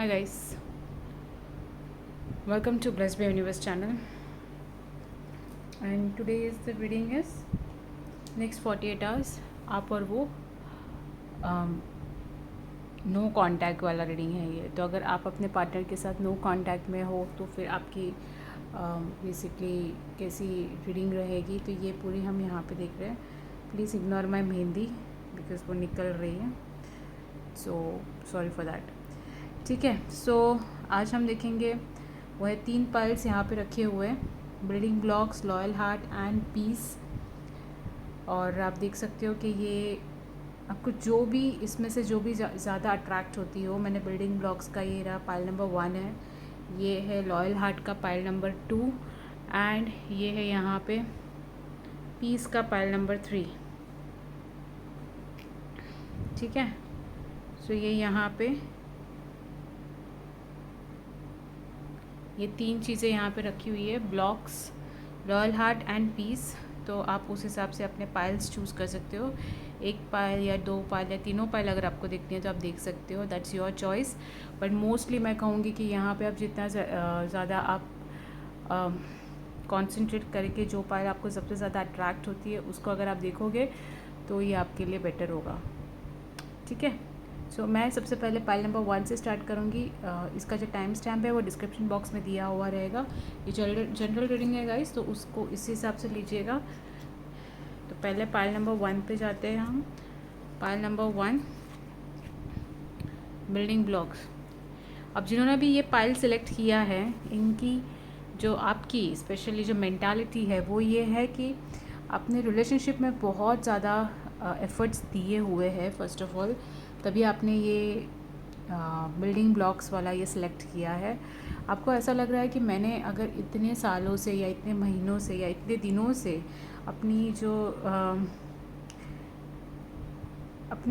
Hi guys, welcome to Blessed by Universe channel, and today is the reading is next 48 hours आप और वो no contact वाला reading है ये। तो अगर आप अपने पार्टनर के साथ नो कांटेक्ट में हो तो फिर आपकी बेसिकली कैसी रीडिंग रहेगी, तो ये पूरी हम यहाँ पे देख रहे हैं। Please ignore my mehndi because वो निकल रही है, सो सॉरी फॉर दैट। ठीक है, सो आज हम देखेंगे वो है 3 पाइल्स यहाँ पे रखे हुए हैं, building blocks, loyal heart and peace. और आप देख सकते हो कि ये आपको जो भी इसमें से जो भी ज़्यादा अट्रैक्ट होती हो। मैंने बिल्डिंग ब्लॉक्स का ये रहा पाइल नंबर 1 है, ये है लॉयल हार्ट का पाइल नंबर 2 एंड ये है यहाँ पे पीस का पाइल नंबर 3। ठीक है, सो ये यहाँ पे ये 3 चीज़ें यहाँ पे रखी हुई है, blocks, loyal heart and peace. तो आप उस हिसाब से अपने पाइल्स चूज़ कर सकते हो, 1 पाइल या 2 पाइल या तीनों पाइल अगर आपको देखनी है तो आप देख सकते हो, that's your choice. But mostly मैं कहूँगी कि यहाँ पे आप जितना ज़्यादा आप कॉन्सेंट्रेट करके जो पाइल आपको सबसे ज़्यादा अट्रैक्ट होती है उसको अगर आप देखोगे तो ये आपके लिए बेटर होगा। ठीक है, सो मैं सबसे पहले पाइल नंबर 1 से स्टार्ट करूँगी। इसका जो टाइम स्टैम्प है वो डिस्क्रिप्शन बॉक्स में दिया हुआ रहेगा। ये जनरल रीडिंग है गाइस, तो उसको इसी हिसाब से लीजिएगा। तो पहले पाइल नंबर 1 पे जाते हैं हम। Pile number 1, building blocks. अब जिन्होंने भी ये पाइल सिलेक्ट किया है, इनकी जो आपकी स्पेशली जो मेंटालिटी है वो ये है कि अपने रिलेशनशिप में बहुत ज़्यादा एफर्ट्स दिए हुए हैं फर्स्ट ऑफ ऑल, तभी आपने ये बिल्डिंग ब्लॉक्स वाला ये सिलेक्ट किया है। आपको ऐसा लग रहा है कि मैंने अगर इतने सालों से या इतने महीनों से या इतने दिनों से अपनी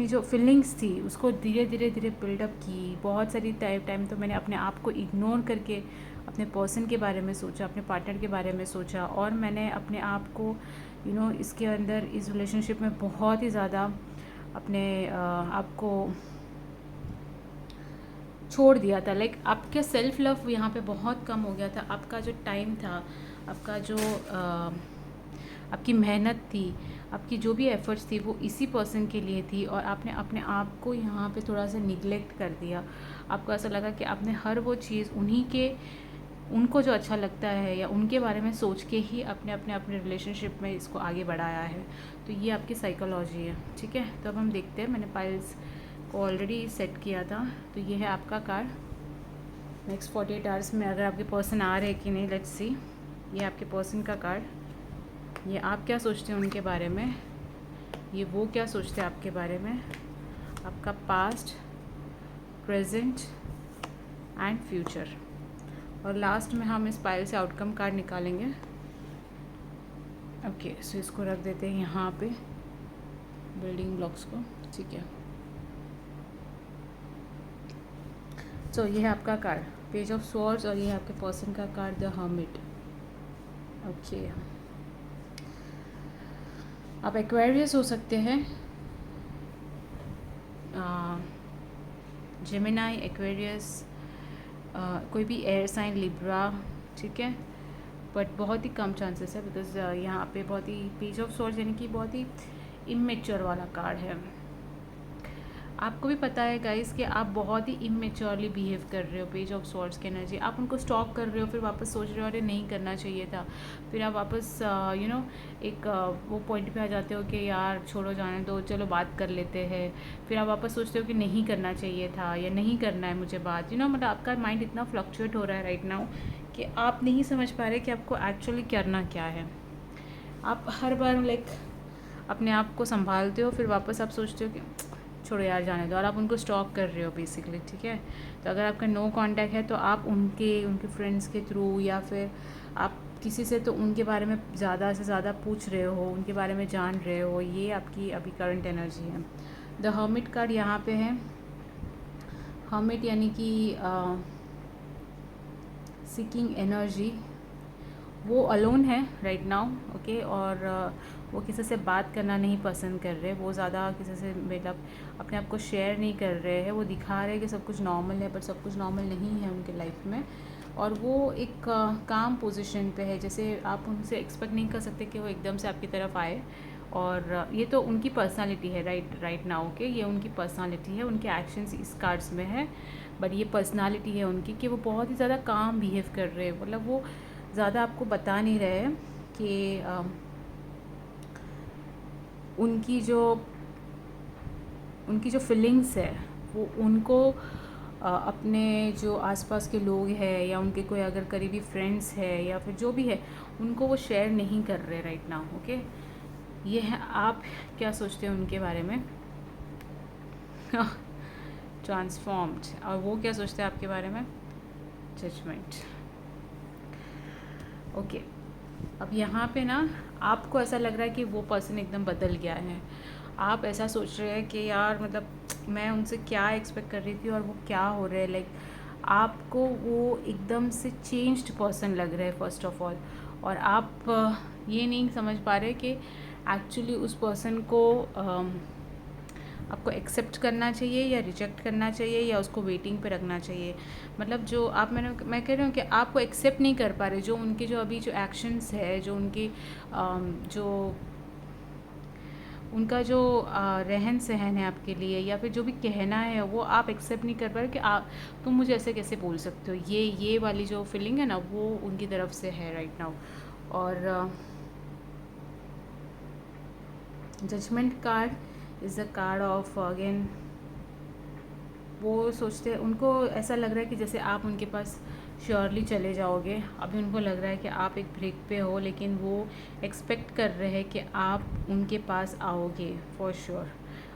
जो फीलिंग्स थी उसको धीरे धीरे धीरे बिल्डअप की। बहुत सारी टाइम तो मैंने अपने आप को इग्नोर करके अपने पर्सन के बारे में सोचा, अपने पार्टनर के बारे में सोचा, और मैंने अपने आप को इसके अंदर इस रिलेशनशिप में बहुत ही ज़्यादा अपने आप को छोड़ दिया था। लाइक आपका सेल्फ लव यहाँ पे बहुत कम हो गया था। आपका जो टाइम था, आपका जो आपकी मेहनत थी, आपकी जो भी एफ़र्ट्स थी वो इसी पर्सन के लिए थी, और आपने अपने आप को यहाँ पे थोड़ा सा निगलेक्ट कर दिया। आपको ऐसा लगा कि आपने हर वो चीज़ उनको जो अच्छा लगता है या उनके बारे में सोच के ही अपने रिलेशनशिप में इसको आगे बढ़ाया है। तो ये आपकी साइकोलॉजी है। ठीक है, तो अब हम देखते हैं। मैंने पाइल्स को ऑलरेडी सेट किया था, तो ये है आपका कार्ड। नेक्स्ट 48 आवर्स में अगर आपके पर्सन आ रहे हैं कि नहीं, लेट्स सी। ये आपके पर्सन का कार्ड, ये आप क्या सोचते हैं उनके बारे में, ये वो क्या सोचते हैं आपके बारे में, आपका पास्ट, प्रेजेंट एंड फ्यूचर। और लास्ट में हम इस पाइल से आउटकम कार्ड निकालेंगे। ओके, सो इसको रख देते हैं यहाँ पे, बिल्डिंग ब्लॉक्स को। ठीक है, सो ये है आपका कार्ड, पेज ऑफ स्वॉर्ड्स, और ये है आपके पर्सन का कार्ड, द हर्मिट। ओके, आप एक्वेरियस हो सकते हैं, जेमिनाई, एक्वेरियस, कोई भी एयर साइन, लिब्रा। ठीक है, बट बहुत ही कम चांसेस है बिकॉज यहाँ पे बहुत ही पेज ऑफ स्वॉर्ड्स यानी कि बहुत ही इमेच्योर वाला कार्ड है। आपको भी पता है गाइस कि आप बहुत ही इमेच्योरली बिहेव कर रहे हो। पेज ऑफ स्वॉर्ड्स की एनर्जी, आप उनको स्टॉप कर रहे हो, फिर वापस सोच रहे हो अरे नहीं करना चाहिए था, फिर आप वापस एक वो पॉइंट पे आ जाते हो कि यार छोड़ो, जाने दो, चलो बात कर लेते हैं। फिर आप वापस सोचते हो कि नहीं करना चाहिए था या नहीं करना है मुझे बात। मतलब आपका माइंड इतना फ्लक्चुएट हो रहा है राइट नाउ कि आप नहीं समझ पा रहे कि आपको एक्चुअली करना क्या है। आप हर बार लाइक अपने आप को संभालते हो, फिर वापस आप सोचते हो कि छोड़ो यार जाने दो, और आप उनको स्टॉक कर रहे हो बेसिकली। ठीक है, तो अगर आपका नो कांटेक्ट है तो आप उनके फ्रेंड्स के थ्रू या फिर आप किसी से तो उनके बारे में ज़्यादा से ज़्यादा पूछ रहे हो, उनके बारे में जान रहे हो। ये आपकी अभी करंट एनर्जी है। द हर्मिट कार्ड यहाँ पे है। हर्मिट यानी कि सीकिंग एनर्जी, वो अलोन है राइट नाउ, ओके। और वो किसी से बात करना नहीं पसंद कर रहे, वो ज़्यादा किसी से मतलब अपने आप को शेयर नहीं कर रहे हैं। वो दिखा रहे हैं कि सब कुछ नॉर्मल है, पर सब कुछ नॉर्मल नहीं है उनके लाइफ में। और वो एक काम पोजीशन पे है, जैसे आप उनसे एक्सपेक्ट नहीं कर सकते कि वो एकदम से आपकी तरफ आए। और ये तो उनकी पर्सनालिटी है राइट नाउ, ओके। ये उनकी पर्सनालिटी है, उनके एक्शंस इस कार्ड्स में है, बट ये पर्सनालिटी है उनकी कि वो बहुत ही ज़्यादा काम बिहेव कर रहे हैं। मतलब वो ज़्यादा आपको बता नहीं रहे हैं कि उनकी जो फीलिंग्स है वो उनको अपने जो आसपास के लोग हैं या उनके कोई अगर करीबी फ्रेंड्स है या फिर जो भी है, उनको वो शेयर नहीं कर रहे राइट नाउ, ओके। ये है, आप क्या सोचते हैं उनके बारे में? ट्रांसफॉर्म्ड। और वो क्या सोचते हैं आपके बारे में? Judgement, okay. अब यहाँ पे ना आपको ऐसा लग रहा है कि वो पर्सन एकदम बदल गया है। आप ऐसा सोच रहे हैं कि यार मतलब मैं उनसे क्या एक्सपेक्ट कर रही थी और वो क्या हो रहा है, लाइक आपको वो एकदम से चेंज्ड पर्सन लग रहा है फर्स्ट ऑफ ऑल। और आप ये नहीं समझ पा रहे कि एक्चुअली उस पर्सन को आपको एक्सेप्ट करना चाहिए या रिजेक्ट करना चाहिए या उसको वेटिंग पे रखना चाहिए। मतलब जो मैं कह रही हूँ कि आपको एक्सेप्ट नहीं कर पा रहे जो उनके जो अभी जो एक्शंस है, जो उनकी जो उनका जो रहन सहन है आपके लिए या फिर जो भी कहना है वो आप एक्सेप्ट नहीं कर पा रहे कि तुम मुझे ऐसे कैसे बोल सकते हो। ये वाली जो फीलिंग है ना वो उनकी तरफ से है राइट नाउ। और judgement card is the card of again, वो सोचते, उनको ऐसा लग रहा है कि जैसे आप उनके पास श्योरली चले जाओगे। अभी उनको लग रहा है कि आप एक ब्रेक पे हो, लेकिन वो एक्सपेक्ट कर रहे हैं कि आप उनके पास आओगे फॉर श्योर।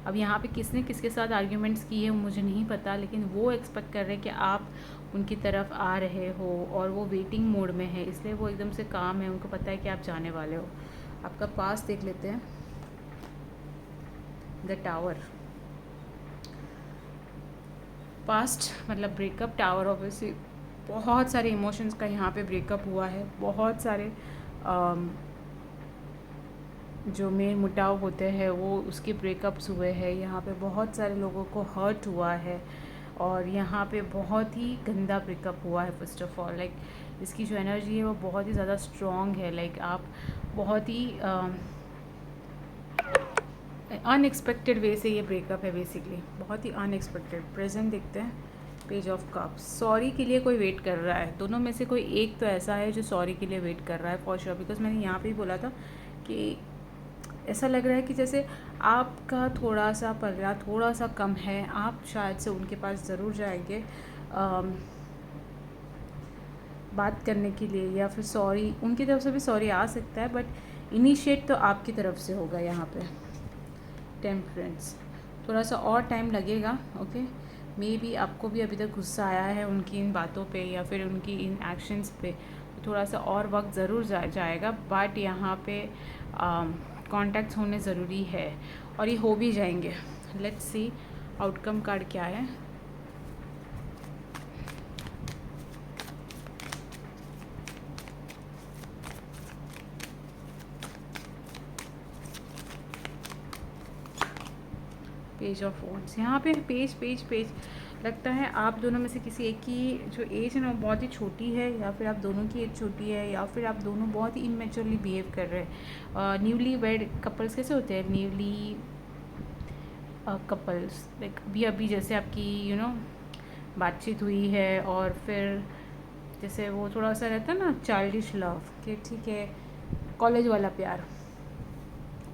अब यहाँ पे किसने किसके साथ आर्ग्यूमेंट्स किए मुझे नहीं पता, लेकिन वो एक्सपेक्ट कर रहे हैं कि आप उनकी तरफ आ रहे हो और वो वेटिंग मोड में है, इसलिए वो एकदम से काम है, उनको पता है कि आप जाने वाले हो। आपका पास देख लेते हैं, द टावर। पास्ट मतलब ब्रेकअप, टावर ऑब्वियसली बहुत सारे इमोशंस का यहाँ पे ब्रेकअप हुआ है। बहुत सारे जो मेल मुटाव होते हैं वो उसके ब्रेकअप्स हुए हैं। यहाँ पे बहुत सारे लोगों को हर्ट हुआ है और यहाँ पे बहुत ही गंदा ब्रेकअप हुआ है। फर्स्ट ऑफ ऑल लाइक इसकी जो एनर्जी है वो बहुत ही ज़्यादा स्ट्रॉन्ग है। लाइक आप बहुत ही अनएक्सपेक्टेड वे से ये ब्रेकअप है बेसिकली, बहुत ही अनएक्सपेक्टेड। प्रेजेंट देखते हैं, पेज ऑफ कप्स। सॉरी के लिए कोई वेट कर रहा है, दोनों में से कोई एक तो ऐसा है जो सॉरी के लिए वेट कर रहा है फॉर श्योर। बिकॉज मैंने यहाँ पे ही बोला था कि ऐसा लग रहा है कि जैसे आपका थोड़ा सा पल्ला थोड़ा सा कम है, आप शायद से उनके पास ज़रूर जाएंगे बात करने के लिए, या फिर सॉरी उनकी तरफ से भी सॉरी आ सकता है, बट इनिशिएट तो आपकी तरफ से होगा। यहाँ पे टेम्परेंस, थोड़ा सा और टाइम लगेगा, ओके। मे बी आपको भी अभी तक गुस्सा आया है उनकी इन बातों पे या फिर उनकी इन एक्शंस पे, तो थोड़ा सा और वक्त ज़रूर जाएगा। बट यहाँ पे कॉन्टैक्ट्स होने ज़रूरी है और ये हो भी जाएंगे। लेट्स सी आउटकम कार्ड क्या है। पेज ऑफ वॉन्ड्स, यहाँ पे पेज लगता है आप दोनों में से किसी एक की जो एज है ना वो बहुत ही छोटी है, या फिर आप दोनों की एज छोटी है, या फिर आप दोनों बहुत ही इमेच्योरली बिहेव कर रहे हैं। न्यूली वेड कपल्स कैसे होते हैं, न्यूली कपल्स लाइक अभी जैसे आपकी बातचीत हुई है और फिर जैसे वो थोड़ा सा रहता है ना चाइल्डिश लव कि ठीक है, कॉलेज वाला प्यार,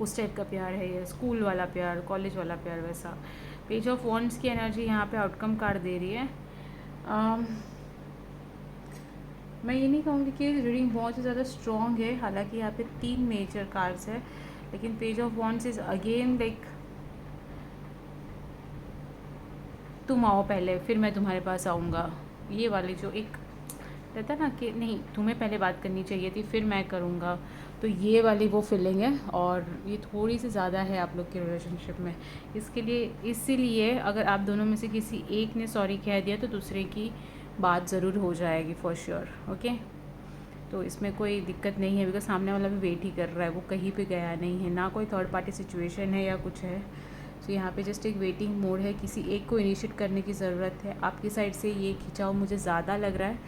उस टाइप का प्यार है ये, स्कूल वाला प्यार, कॉलेज वाला प्यार वैसा। पेज ऑफ वॉन्ड्स की एनर्जी यहाँ पे आउटकम कार्ड दे रही है। मैं ये नहीं कहूँगी कि रीडिंग बहुत ही ज़्यादा स्ट्रॉन्ग है, हालांकि यहाँ पे 3 मेजर कार्ड्स है, लेकिन page of wands is again like तुम आओ पहले फिर मैं तुम्हारे पास आऊँगा। ये वाली जो एक रहता ना कि नहीं तुम्हें पहले बात करनी चाहिए थी फिर मैं करूँगा, तो ये वाली वो फीलिंग है। और ये थोड़ी सी ज़्यादा है आप लोग के रिलेशनशिप में। इसीलिए अगर आप दोनों में से किसी एक ने सॉरी कह दिया तो दूसरे की बात ज़रूर हो जाएगी फॉर श्योर, ओके। तो इसमें कोई दिक्कत नहीं है, बिकॉज सामने वाला भी वेट ही कर रहा है, वो कहीं पे गया नहीं है, ना कोई थर्ड पार्टी सिचुएशन है या कुछ है। सो यहाँ पे जस्ट एक वेटिंग मोड है, किसी एक को इनिशिएट करने की ज़रूरत है। आपकी साइड से ये खिंचाव मुझे ज़्यादा लग रहा है,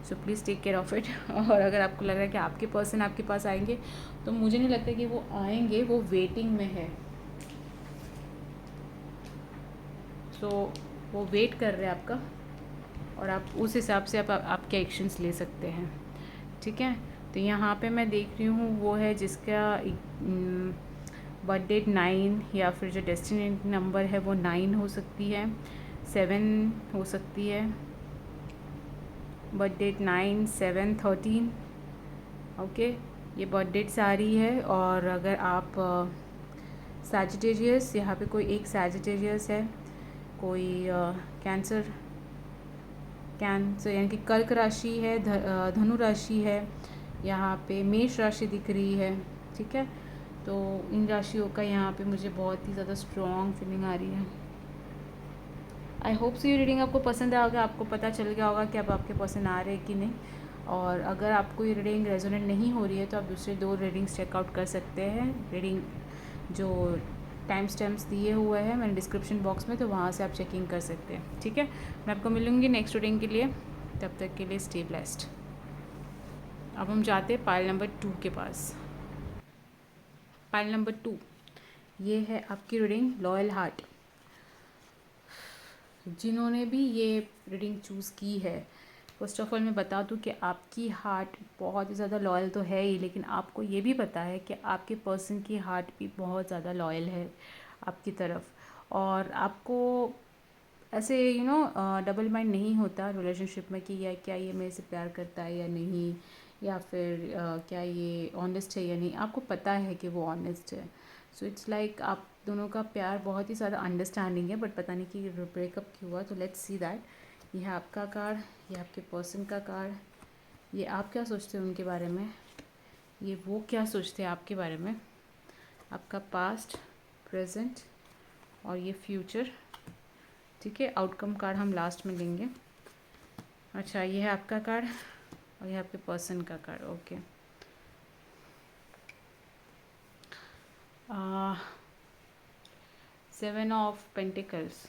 so please take care of it. और अगर आपको लग रहा है कि आपके पर्सन आपके पास आएंगे, तो मुझे नहीं लगता कि वो आएंगे, वो वेटिंग में है। सो वो वेट कर रहे हैं आपका, और आप उस हिसाब से आप आपके एक्शंस ले सकते हैं, ठीक है। तो यहाँ पे मैं देख रही हूँ वो है जिसका बर्थ डेट 9, या फिर जो डेस्टिनी नंबर है वो 9 हो सकती है, 7 हो सकती है। बर्थ डेट 9, 7, 13, ओके, ये बर्थ डेट्स आ रही है। और अगर आप सैजिटेरियस, यहाँ पे कोई एक सैजिटेरियस है, कोई कैंसर यानी कि कर्क राशि है, धनु राशि है, यहाँ पे मेष राशि दिख रही है, ठीक है। तो इन राशियों का यहाँ पे मुझे बहुत ही ज़्यादा स्ट्रॉन्ग फीलिंग आ रही है। आई होप सो ये रीडिंग आपको पसंद आएगा, आपको पता चल गया होगा कि अब आपके पसंद आ रहे हैं कि नहीं। और अगर आपको ये रीडिंग रेजोनेट नहीं हो रही है, तो आप दूसरे 2 रीडिंग्स चेकआउट कर सकते हैं। रीडिंग जो टाइम स्टैम्प्स दिए हुए हैं मैंने डिस्क्रिप्शन बॉक्स में, तो वहाँ से आप चेकिंग कर सकते हैं, ठीक है। मैं आपको मिलूँगी नेक्स्ट रीडिंग के लिए, तब तक के लिए स्टे ब्लेस्ड। अब हम जाते हैं पाइल नंबर 2 के पास। पाइल नंबर 2, ये है आपकी रीडिंग लॉयल हार्ट। जिन्होंने भी ये रीडिंग चूज़ की है, फर्स्ट ऑफ ऑल मैं बता दूं कि आपकी हार्ट बहुत ही ज़्यादा लॉयल तो है ही, लेकिन आपको ये भी पता है कि आपके पर्सन की हार्ट भी बहुत ज़्यादा लॉयल है आपकी तरफ। और आपको ऐसे डबल माइंड नहीं होता रिलेशनशिप में कि या क्या ये मेरे से प्यार करता है या नहीं, या फिर क्या ये ऑनेस्ट है या नहीं। आपको पता है कि वो ऑनेस्ट है। सो इट्स लाइक आप दोनों का प्यार बहुत ही ज़्यादा अंडरस्टैंडिंग है, बट पता नहीं कि ब्रेकअप क्यों हुआ। तो लेट्स सी दैट। ये है आपका कार्ड, ये आपके पर्सन का कार्ड, ये आप क्या सोचते हैं उनके बारे में, ये वो क्या सोचते हैं आपके बारे में, आपका पास्ट, प्रेजेंट और ये फ्यूचर, ठीक है। आउटकम कार्ड हम लास्ट में लेंगे। अच्छा, ये है आपका कार्ड और ये आपके पर्सन का card, okay. 7 of pentacles.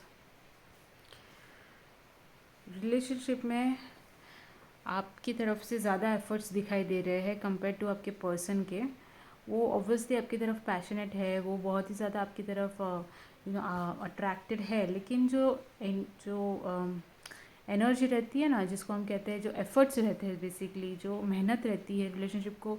Relationship में आपकी तरफ से ज़्यादा एफर्ट्स दिखाई दे रहे हैं कंपेयर टू आपके पर्सन के। वो ऑब्वियसली आपकी तरफ पैशनेट है, वो बहुत ही ज़्यादा आपकी तरफ अट्रैक्टेड है, लेकिन जो एनर्जी रहती है ना, जिसको हम कहते हैं, जो एफर्ट्स रहते हैं, बेसिकली जो मेहनत रहती है रिलेशनशिप को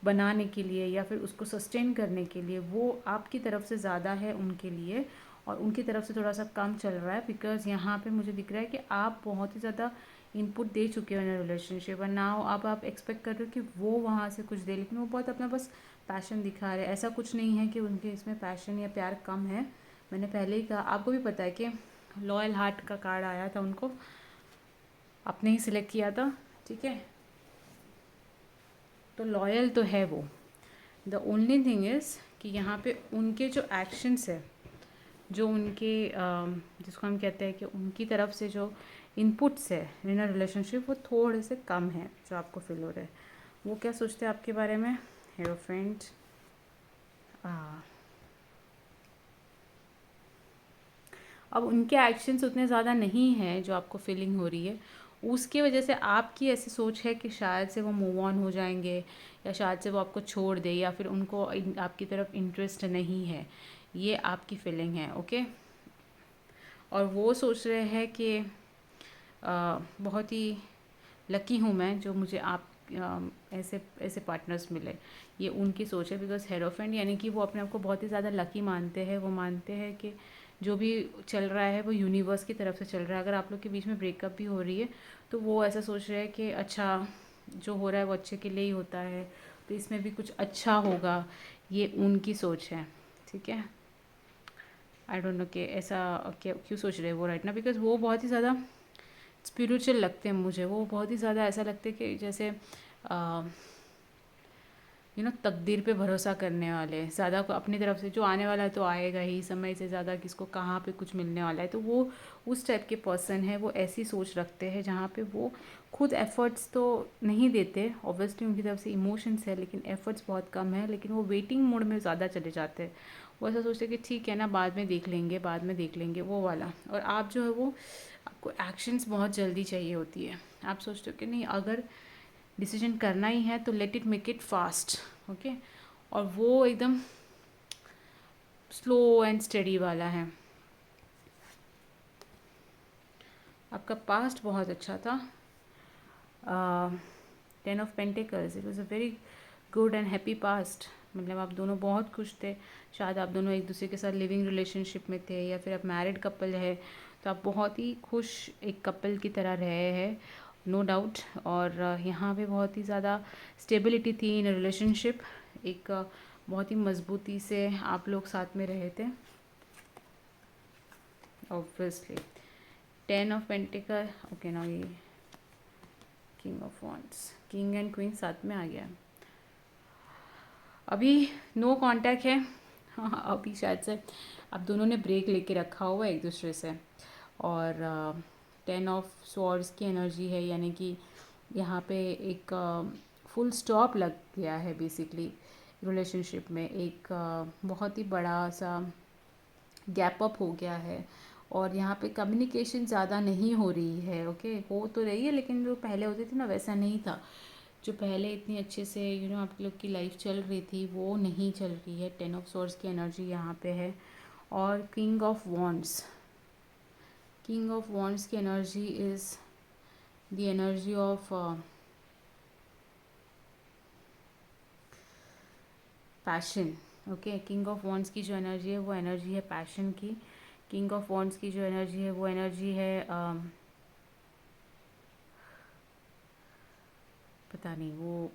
बनाने के लिए या फिर उसको सस्टेन करने के लिए, वो आपकी तरफ से ज़्यादा है उनके लिए, और उनकी तरफ से थोड़ा सा कम चल रहा है। बिकॉज यहाँ पे मुझे दिख रहा है कि आप बहुत ही ज़्यादा इनपुट दे चुके हो इन रिलेशनशिप, और नाउ अब आप एक्सपेक्ट कर रहे हो कि वो वहाँ से कुछ दे, लेकिन वो बहुत अपना बस पैशन दिखा रहे हैं। ऐसा कुछ नहीं है कि उनके इसमें पैशन या प्यार कम है। मैंने पहले ही कहा, आपको भी पता है कि लॉयल हार्ट का कार्ड आया था, उनको आपने ही सिलेक्ट किया था, ठीक है। तो लॉयल तो है वो। द ओनली थिंग इज़ कि यहाँ पे उनके जो एक्शंस है, जो उनके जिसको हम कहते हैं कि उनकी तरफ से जो इनपुट्स है इन अ रिलेशनशिप, वो थोड़े से कम है जो आपको फील हो रहा है। वो क्या सोचते हैं आपके बारे में, हेरोफेंट, अब उनके एक्शंस उतने ज़्यादा नहीं हैं जो आपको फीलिंग हो रही है, उसकी वजह से आपकी ऐसी सोच है कि शायद से वो मूव ऑन हो जाएंगे, या शायद से वो आपको छोड़ दे, या फिर उनको आपकी तरफ इंटरेस्ट नहीं है। ये आपकी फीलिंग है, ओके। और वो सोच रहे हैं कि बहुत ही लकी हूँ मैं जो मुझे आप ऐसे ऐसे पार्टनर्स मिले। ये उनकी सोच है, बिकॉज हेरोफेंट यानी कि वो अपने आप को बहुत ही ज़्यादा लकी मानते हैं। वो मानते हैं कि जो भी चल रहा है वो यूनिवर्स की तरफ से चल रहा है। अगर आप लोग के बीच में ब्रेकअप भी हो रही है, तो वो ऐसा सोच रहे हैं कि अच्छा, जो हो रहा है वो अच्छे के लिए ही होता है, तो इसमें भी कुछ अच्छा होगा। ये उनकी सोच है, ठीक है। आई डोंट नो कि ऐसा क्यों सोच रहे हैं वो राइट ना, बिकॉज वो बहुत ही ज़्यादा स्पिरिचुअल लगते हैं मुझे। वो बहुत ही ज़्यादा ऐसा लगते हैं कि जैसे तकदीर पे भरोसा करने वाले, ज़्यादा अपनी तरफ से जो आने वाला है तो आएगा ही, समय से ज़्यादा किसको कहाँ पे कुछ मिलने वाला है, तो वो उस टाइप के पर्सन है। वो ऐसी सोच रखते हैं जहाँ पे वो खुद एफ़र्ट्स तो नहीं देते, ऑब्वियसली उनकी तरफ से इमोशंस है लेकिन एफ़र्ट्स बहुत कम है, लेकिन वो वेटिंग मोड में ज़्यादा चले जाते हैं। वो ऐसा सोचते हैं कि ठीक है ना, बाद में देख लेंगे, बाद में देख लेंगे, वो वाला। और आप जो है वो, आपको एक्शंस बहुत जल्दी चाहिए होती है। आप सोचते हो कि नहीं, अगर डिसीजन करना ही है तो let it make it fast, okay. और वो एकदम स्लो एंड स्टडी वाला है। आपका पास्ट बहुत अच्छा था। 10 of pentacles, it was a very good and happy past. मतलब आप दोनों बहुत खुश थे। शायद आप दोनों एक दूसरे के साथ लिविंग रिलेशनशिप में थे, या फिर आप मैरिड कपल है, तो आप बहुत ही खुश एक कपल की तरह रहे हैं, नो डाउट। और यहाँ पे बहुत ही ज़्यादा स्टेबिलिटी थी इन रिलेशनशिप। एक बहुत ही मजबूती से आप लोग साथ में रहे थे, ऑब्वियसली। 10 ऑफ पेंटिकल, ओके ना, ये king of wands, king and queen साथ में आ गया। अभी नो कांटेक्ट है। हाँ, अभी शायद से आप दोनों ने ब्रेक लेके रखा हुआ है एक दूसरे से। और 10 ऑफ स्वॉर्ड्स की एनर्जी है, यानी कि यहाँ पे एक फुल स्टॉप लग गया है बेसिकली रिलेशनशिप में। एक बहुत ही बड़ा सा गैप अप हो गया है, और यहाँ पे कम्युनिकेशन ज़्यादा नहीं हो रही है, ओके। हो तो रही है लेकिन जो पहले होती थी ना, वैसा नहीं था। जो पहले इतनी अच्छे से आप लोग की लाइफ चल रही थी, वो नहीं चल रही है। 10 ऑफ स्वॉर्ड्स की एनर्जी यहाँ पे है। और किंग ऑफ वॉन्ड्स की energy is the energy of passion, okay. King of wands की जो एनर्जी है वो एनर्जी है पैशन की। किंग ऑफ वॉन्ड्स की जो एनर्जी है वो एनर्जी है पता नहीं, वो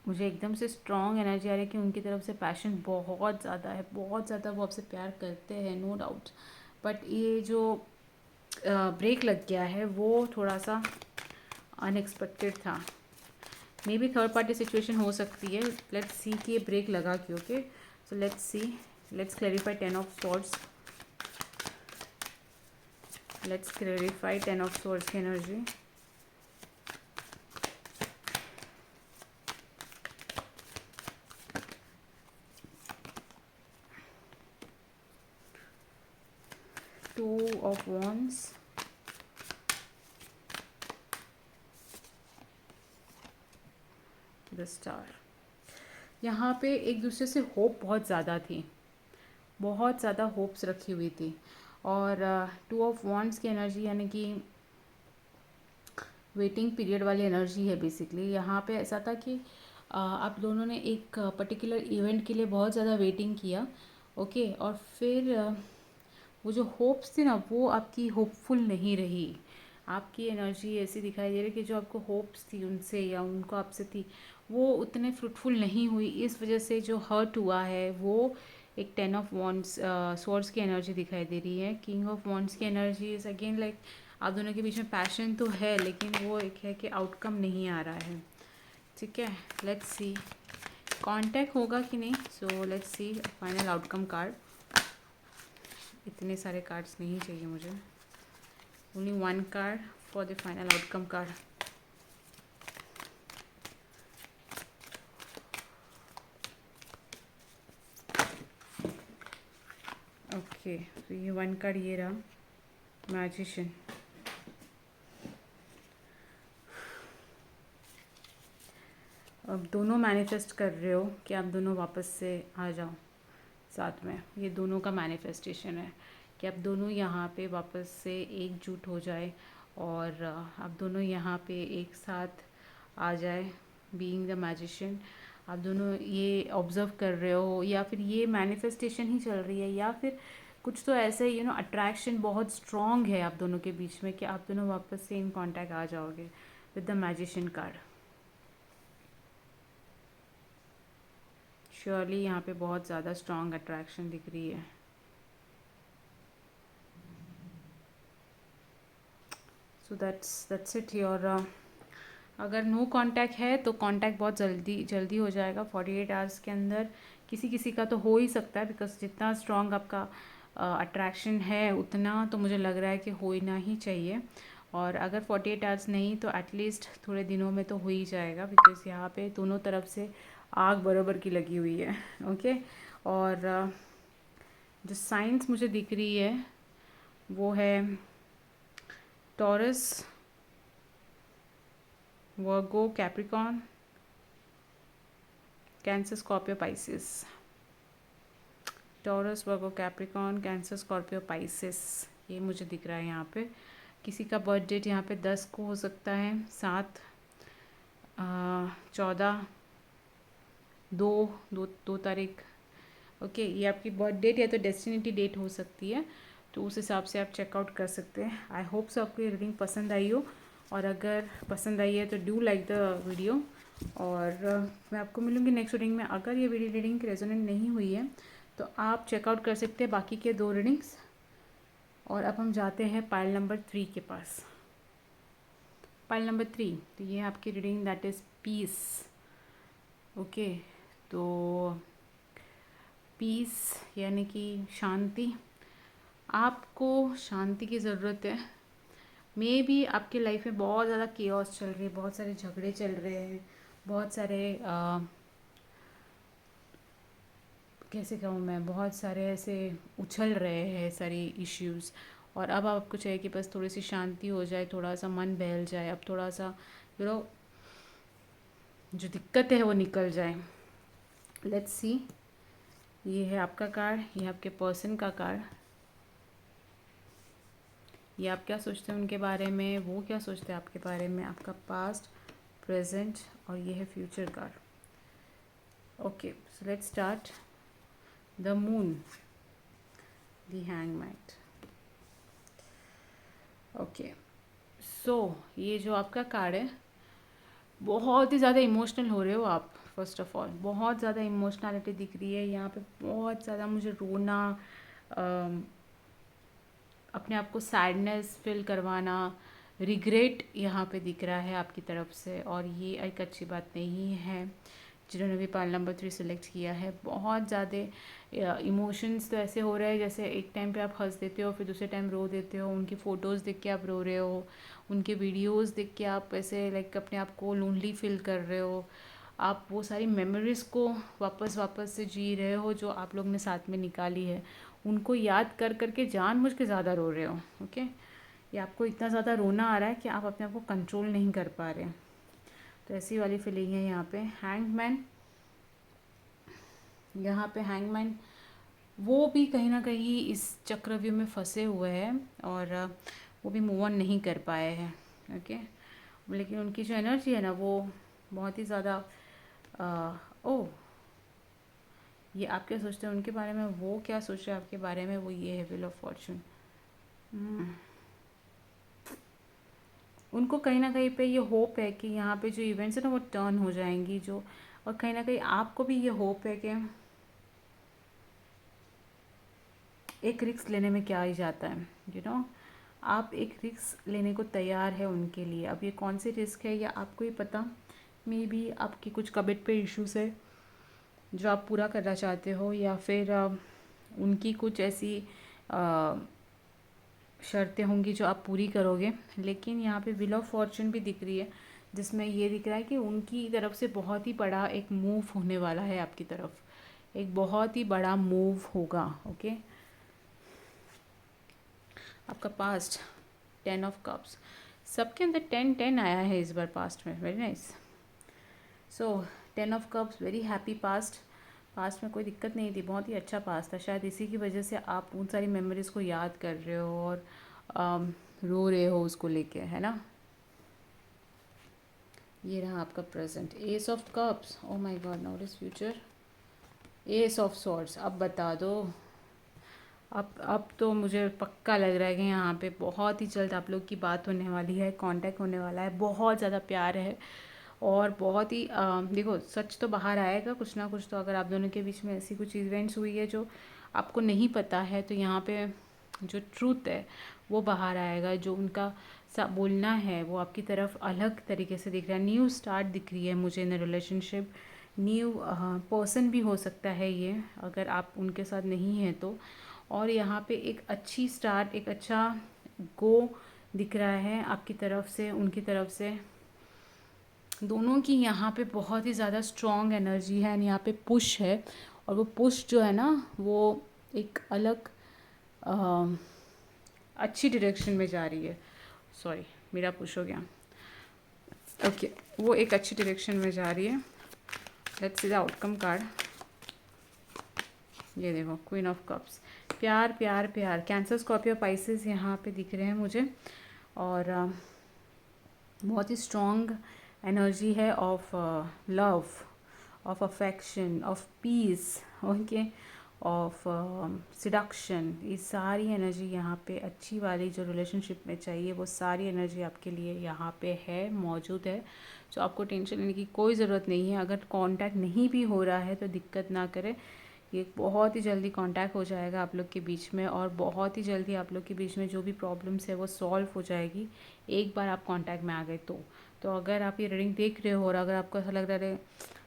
मुझे एकदम से स्ट्रॉन्ग एनर्जी आ रही है कि उनकी तरफ से पैशन बहुत ज़्यादा है, बहुत ज़्यादा। वो आपसे प्यार करते हैं, नो डाउट। बट ये जो ब्रेक लग गया है वो थोड़ा सा अनएक्सपेक्टेड था। May be third party situation हो सकती है। लेट्स सी कि ये ब्रेक लगा क्यों, okay. So let's see, let's clarify 10 of swords. Let's clarify 10 of swords की energy. Two of wands, the star. यहाँ पे एक दूसरे से होप बहुत ज़्यादा थी, बहुत ज़्यादा होप्स रखी हुई थी। और 2 ऑफ वॉन्ड्स की एनर्जी यानी कि वेटिंग पीरियड वाली एनर्जी है बेसिकली। यहाँ पे ऐसा था कि आप दोनों ने एक पर्टिकुलर इवेंट के लिए बहुत ज़्यादा वेटिंग किया, ओके। और फिर वो जो होप्स थी ना, वो आपकी होपफुल नहीं रही। आपकी एनर्जी ऐसी दिखाई दे रही कि जो आपको होप्स थी उनसे या उनको आपसे थी, वो उतने फ्रूटफुल नहीं हुई। इस वजह से जो हर्ट हुआ है वो एक 10 ऑफ वॉन्ड्स स्वॉर्ड्स की एनर्जी दिखाई दे रही है। किंग ऑफ वॉन्ड्स की एनर्जी इज़ अगेन लाइक आप दोनों के बीच में पैशन तो है, लेकिन वो एक है कि आउटकम नहीं आ रहा है, ठीक है। लेट्स सी कांटेक्ट होगा कि नहीं। सो let's C final outcome card. इतने सारे कार्ड्स नहीं चाहिए मुझे, only one card for the final outcome card. Okay, तो ये वन कार्ड ये रहा, मैजिशियन। अब दोनों मैनिफेस्ट कर रहे हो कि आप दोनों वापस से आ जाओ साथ में। ये दोनों का मैनिफेस्टेशन है कि आप दोनों यहाँ पे वापस से एकजुट हो जाए, और आप दोनों यहाँ पे एक साथ आ जाए। बीइंग द मैजिशियन, आप दोनों ये ऑब्ज़र्व कर रहे हो, या फिर ये मैनिफेस्टेशन ही चल रही है, या फिर कुछ तो ऐसे अट्रैक्शन बहुत स्ट्रॉन्ग है आप दोनों के बीच में कि आप दोनों वापस से इन कांटेक्ट आ जाओगे with the magician card. Surely यहाँ पे बहुत ज़्यादा स्ट्रॉन्ग अट्रैक्शन दिख रही है। So that's it. योर अगर नो कांटेक्ट है तो कांटेक्ट बहुत जल्दी जल्दी हो जाएगा 48 आवर्स के अंदर। किसी किसी का तो हो ही सकता है, बिकॉज जितना स्ट्रॉन्ग आपका अट्रैक्शन है उतना तो मुझे लग रहा है कि होना ही चाहिए। और अगर 48 आवर्स नहीं तो एटलीस्ट थोड़े दिनों में तो हो ही जाएगा, बिकॉज यहाँ पे दोनों तरफ से आग बराबर की लगी हुई है। ओके, और जो साइंस मुझे दिख रही है वो है Taurus, Virgo, Capricorn, Cancer, Scorpio, Pisces. Taurus, Virgo, Capricorn, Cancer, Scorpio, Pisces, ये मुझे दिख रहा है यहाँ पे। किसी का बर्थ डेट यहाँ पे 10 को हो सकता है, 7, 14, 2 तारीख। ओके, ये आपकी बर्थ डेट या तो डेस्टिनेटी डेट हो सकती है, तो उस हिसाब से आप चेकआउट कर सकते हैं। आई होप सो आपको ये रीडिंग पसंद आई हो, और अगर पसंद आई है तो डू लाइक द वीडियो। और मैं आपको मिलूँगी नेक्स्ट रीडिंग में। अगर ये वीडियो रीडिंग रेजोनेंट नहीं हुई है तो आप चेकआउट कर सकते हैं बाकी के 2 रीडिंग्स। और अब हम जाते हैं पाइल नंबर 3 के पास। पाइल नंबर 3, तो ये है आपकी reading, that is piece. Okay, तो पीस यानी कि शांति। आपको शांति की ज़रूरत है। मे बी आपकी लाइफ में बहुत ज़्यादा केओस चल रही है, बहुत सारे झगड़े चल रहे हैं, बहुत सारे कैसे कहूँ मैं, बहुत सारे ऐसे उछल रहे हैं सारी इश्यूज़। और अब आपको चाहिए कि बस थोड़ी सी शांति हो जाए, थोड़ा सा मन बहल जाए, अब थोड़ा सा जो दिक्कत है वो निकल जाए। लेट्स सी, ये है आपका कार्ड, ये आपके पर्सन का कार्ड। ये आप क्या सोचते हैं उनके बारे में, वो क्या सोचते हैं आपके बारे में, आपका पास्ट, प्रेजेंट, और ये है future card. Okay, so let's start. The moon, the hangman. Okay, so ये जो आपका कार्ड है, बहुत ही ज़्यादा इमोशनल हो रहे हो आप। फर्स्ट ऑफ ऑल बहुत ज़्यादा इमोशनैलिटी दिख रही है यहाँ पे, बहुत ज़्यादा मुझे रोना, अपने आप को सैडनेस फील करवाना, रिग्रेट यहाँ पे दिख रहा है आपकी तरफ से। और ये एक अच्छी बात नहीं है। जिन्होंने भी पाइल नंबर 3 सेलेक्ट किया है, बहुत ज़्यादा इमोशंस तो ऐसे हो रहे हैं जैसे एक टाइम पे आप हंस देते हो, फिर दूसरे टाइम रो देते हो। उनकी फ़ोटोज़ देख के आप रो रहे हो, उनके वीडियोज़ देख के आप ऐसे लाइक अपने आप को लोनली फील कर रहे हो। आप वो सारी मेमोरीज़ को वापस से जी रहे हो जो आप लोग ने साथ में निकाली है। उनको याद कर करके जानबूझ के ज़्यादा रो रहे हो। ओके, ये आपको इतना ज़्यादा रोना आ रहा है कि आप अपने आप को कंट्रोल नहीं कर पा रहे। तो ऐसी वाली फीलिंग है यहाँ पे। हैंगमैन, यहाँ पे हैंगमैन वो भी कहीं ना कहीं इस चक्रव्यूह में फंसे हुए हैं, और वो भी मूव ऑन नहीं कर पाए हैं। ओके, लेकिन उनकी जो एनर्जी है ना वो बहुत ही ज़्यादा ओह, ये आप क्या सोचते हैं उनके बारे में, वो क्या सोच रहे हैं आपके बारे में, वो ये है व्हील ऑफ फॉर्चून। उनको कहीं ना कहीं पे ये होप है कि यहाँ पे जो इवेंट्स है ना वो टर्न हो जाएंगी जो, और कहीं ना कहीं आपको भी ये होप है कि एक रिस्क लेने में क्या ही जाता है, आप एक रिस्क लेने को तैयार है उनके लिए। अब ये कौन सी रिस्क है या आपको ही पता, मे बी आपकी कुछ कमिट पे इश्यूज है जो आप पूरा करना चाहते हो, या फिर उनकी कुछ ऐसी शर्तें होंगी जो आप पूरी करोगे। लेकिन यहाँ पे व्हील ऑफ फॉर्चून भी दिख रही है, जिसमें ये दिख रहा है कि उनकी तरफ से बहुत ही बड़ा एक मूव होने वाला है आपकी तरफ, एक बहुत ही बड़ा मूव होगा। ओके, आपका पास्ट 10 ऑफ कप्स, सबके अंदर 10 आया है इस बार पास्ट में, very nice. So 10 of cups, very happy past. Past में कोई दिक्कत नहीं थी, बहुत ही अच्छा पास्ट था। शायद इसी की वजह से आप उन सारी मेमोरीज़ को याद कर रहे हो और रो रहे हो उसको लेके, है ना। ये रहा आपका present, S of cups. Oh my God, now is future, S of swords. अब बता दो, अब तो मुझे पक्का लग रहा है कि यहाँ पे बहुत ही जल्द आप लोग की बात होने वाली है, कांटेक्ट होने वाला है, बहुत ज़्यादा प्यार है। और बहुत ही देखो, सच तो बाहर आएगा कुछ ना कुछ तो। अगर आप दोनों के बीच में ऐसी कुछ इवेंट्स हुई है जो आपको नहीं पता है, तो यहाँ पे जो ट्रूथ है वो बाहर आएगा, जो उनका सा बोलना है वो आपकी तरफ अलग तरीके से दिख रहा है। न्यू स्टार्ट दिख रही है मुझे इन रिलेशनशिप। न्यू पर्सन भी हो सकता है ये, अगर आप उनके साथ नहीं हैं तो। और यहाँ पे एक अच्छी स्टार्ट, एक अच्छा गो दिख रहा है आपकी तरफ से, उनकी तरफ से। दोनों की यहाँ पे बहुत ही ज़्यादा स्ट्रॉन्ग एनर्जी है एंड यहाँ पे पुश है। और वो पुश जो है ना, वो एक अलग अच्छी डायरेक्शन में जा रही है। सॉरी, मेरा पुश हो गया। ओके, वो एक अच्छी डायरेक्शन में जा रही है। Let's see the outcome card. ये देखो, क्वीन ऑफ कप्स। प्यार प्यार प्यार, कैंसर स्कॉर्पियो पाइसेस यहाँ पे दिख रहे हैं मुझे। और बहुत ही स्ट्रॉन्ग एनर्जी है of love, of affection, of peace, okay, of seduction. ये सारी एनर्जी यहाँ पे अच्छी वाली जो रिलेशनशिप में चाहिए, वो सारी एनर्जी आपके लिए यहाँ पे है, मौजूद है। तो आपको टेंशन लेने की कोई ज़रूरत नहीं है। अगर कांटेक्ट नहीं भी हो रहा है तो दिक्कत ना करें, ये बहुत ही जल्दी कांटेक्ट हो जाएगा आप लोग के बीच में। और बहुत ही जल्दी आप लोग के बीच में जो भी प्रॉब्लम्स है वो सॉल्व हो जाएगी, एक बार आप कांटेक्ट में आ गए तो अगर आप ये रीडिंग देख रहे हो और अगर आपको ऐसा लग रहा है,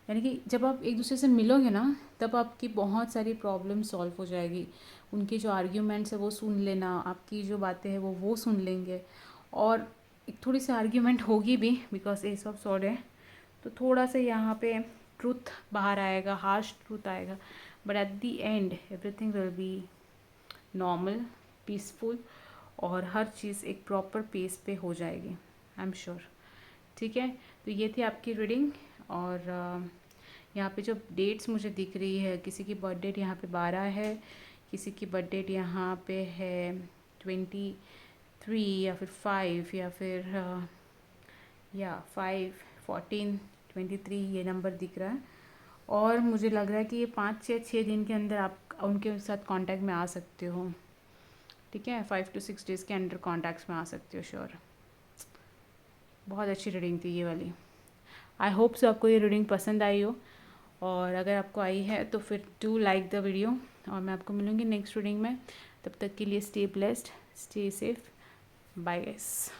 यानी कि जब आप एक दूसरे से मिलोगे ना, तब आपकी बहुत सारी प्रॉब्लम सॉल्व हो जाएगी। उनके जो आर्ग्यूमेंट्स है वो सुन लेना, आपकी जो बातें हैं वो सुन लेंगे। और एक थोड़ी सी आर्ग्यूमेंट होगी भी, बिकॉज एस ऑफ सॉर्ड है, तो थोड़ा सा यहाँ पे ट्रूथ बाहर आएगा, हार्श ट्रूथ आएगा। But at the end everything will be normal, peaceful, और हर चीज़ एक प्रॉपर पेस पे हो जाएगी, आई एम श्योर। ठीक है, तो ये थी आपकी रीडिंग। और यहाँ पे जो डेट्स मुझे दिख रही है, किसी की बर्थ डेट यहाँ पे 12 है, किसी की बर्थ डेट यहाँ पे है 23 या फिर 5 या फिर 5, 14, 23 ये नंबर दिख रहा है। और मुझे लग रहा है कि ये 5 या 6 दिन के अंदर आप उनके साथ कांटेक्ट में आ सकते हो। ठीक है, 5 to 6 डेज़ के अंदर कॉन्टैक्ट्स में आ सकते हो, श्योर। बहुत अच्छी रीडिंग थी ये वाली। आई होप सो आपको ये रीडिंग पसंद आई हो। और अगर आपको आई है तो फिर डू लाइक द वीडियो। और मैं आपको मिलूँगी नेक्स्ट रीडिंग में। तब तक के लिए stay blessed, stay safe, bye guys.